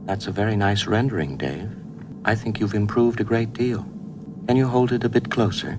That's a very nice rendering, Dave. I think you've improved a great deal. Can you hold it a bit closer?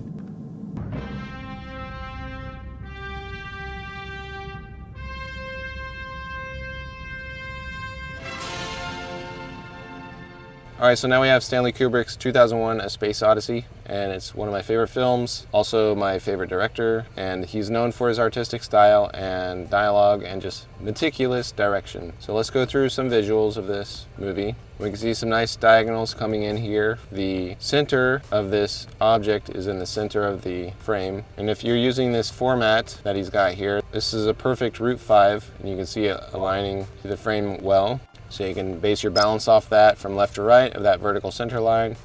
All right, so now we have Stanley Kubrick's 2001 A Space Odyssey, and it's one of my favorite films, also my favorite director, and he's known for his artistic style and dialogue and just meticulous direction. So let's go through some visuals of this movie. We can see some nice diagonals coming in here. The center of this object is in the center of the frame, and if you're using this format that he's got here, this is a perfect root 5, and you can see it aligning to the frame well. So you can base your balance off that from left to right of that vertical center line.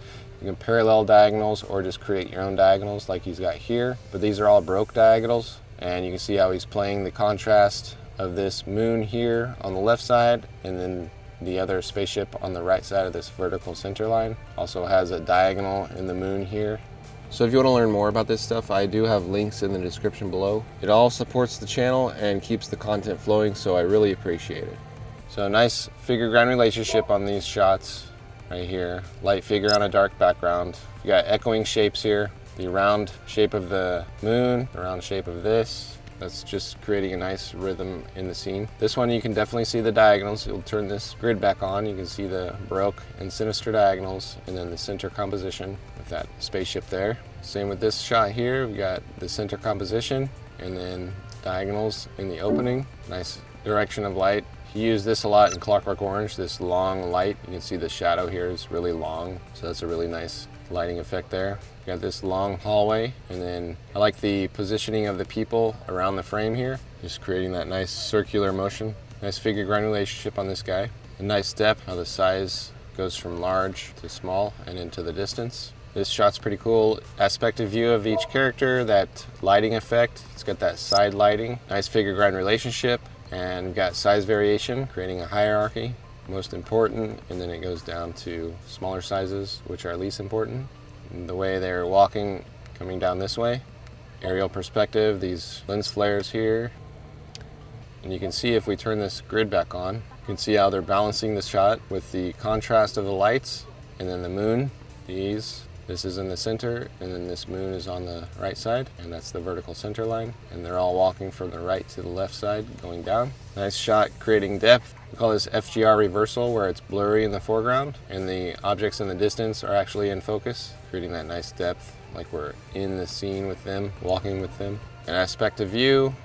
You can parallel diagonals or just create your own diagonals like he's got here. But these are all broke diagonals, and you can see how he's playing the contrast of this moon here on the left side, and then the other spaceship on the right side of this vertical center line. Also has a diagonal in the moon here. So if you want to learn more about this stuff, I do have links in the description below. It all supports the channel and keeps the content flowing, so I really appreciate it. So nice figure-ground relationship on these shots right here. Light figure on a dark background. You got echoing shapes here. The round shape of the moon, the round shape of this. That's just creating a nice rhythm in the scene. This one you can definitely see the diagonals. You'll turn this grid back on. You can see the Baroque and sinister diagonals, and then the center composition with that spaceship there. Same with this shot here. We got the center composition and then diagonals in the opening. Nice direction of light. You use this a lot in Clockwork Orange, this long light. You can see the shadow here is really long, so that's a really nice lighting effect there. You got this long hallway, and then I like the positioning of the people around the frame here, just creating that nice circular motion. Nice figure-ground relationship on this guy. A nice step, how the size goes from large to small and into the distance. This shot's pretty cool. Aspective view of each character, that lighting effect. It's got that side lighting. Nice figure-ground relationship. And we've got size variation, creating a hierarchy, most important, and then it goes down to smaller sizes, which are least important. And the way they're walking, coming down this way, aerial perspective, these lens flares here. And you can see if we turn this grid back on, you can see how they're balancing the shot with the contrast of the lights, and then the moon, this is in the center, and then this moon is on the right side, and that's the vertical center line. And they're all walking from the right to the left side, going down. Nice shot creating depth. We call this FGR reversal, where it's blurry in the foreground, and the objects in the distance are actually in focus, creating that nice depth, like we're in the scene with them, walking with them. An aspect of view,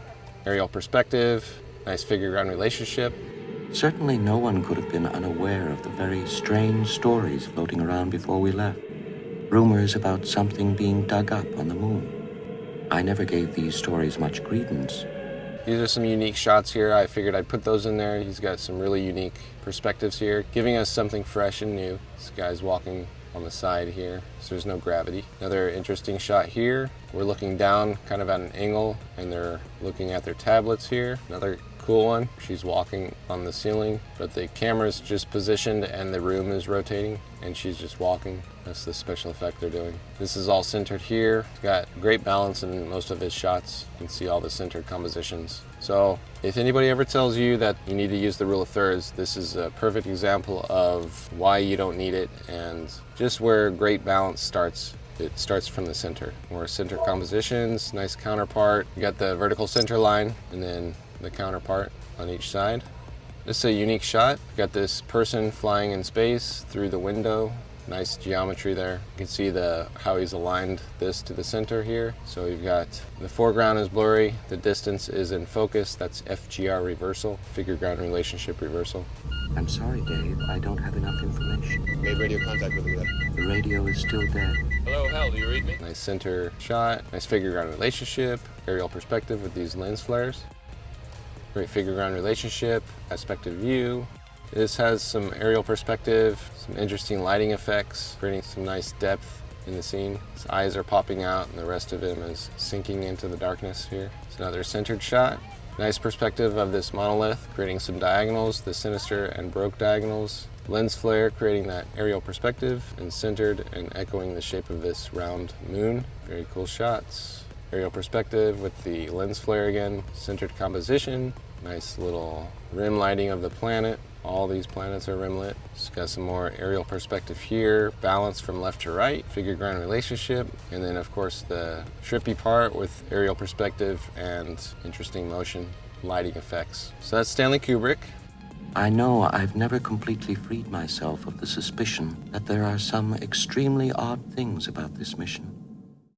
aerial perspective, nice figure-ground relationship. Certainly no one could have been unaware of the very strange stories floating around before we left. Rumors about something being dug up on the moon. I never gave these stories much credence. These are some unique shots here. I figured I'd put those in there. He's got some really unique perspectives here, giving us something fresh and new. This guy's walking on the side here, so there's no gravity. Another interesting shot here. We're looking down kind of at an angle, and they're looking at their tablets here. Another cool one. She's walking on the ceiling, but the camera's just positioned and the room is rotating, and she's just walking. That's the special effect they're doing. This is all centered here. It's got great balance in most of his shots. You can see all the centered compositions. So if anybody ever tells you that you need to use the rule of thirds, this is a perfect example of why you don't need it, and just where great balance starts. It starts from the center. More center compositions, nice counterpart. You got the vertical center line, and then the counterpart on each side. This is a unique shot. We've got this person flying in space through the window. Nice geometry there. You can see how he's aligned this to the center here. So you've got the foreground is blurry, the distance is in focus. That's FGR reversal, figure-ground relationship reversal. I'm sorry, Dave. I don't have enough information. Made radio contact with me. The radio is still dead. Hello, Hal, do you read me? Nice center shot, nice figure-ground relationship, aerial perspective with these lens flares. Great figure-ground relationship, aspect of view. This has some aerial perspective, some interesting lighting effects, creating some nice depth in the scene. His eyes are popping out and the rest of him is sinking into the darkness here. It's another centered shot. Nice perspective of this monolith, creating some diagonals, the sinister and Baroque diagonals. Lens flare creating that aerial perspective, and centered and echoing the shape of this round moon. Very cool shots. aerial perspective with the lens flare again, centered composition, nice little rim lighting of the planet. All these planets are rim lit. Just got some more aerial perspective here, balance from left to right, figure ground relationship, and then of course the trippy part with aerial perspective and interesting motion, lighting effects. So that's Stanley Kubrick. I know I've never completely freed myself of the suspicion that there are some extremely odd things about this mission.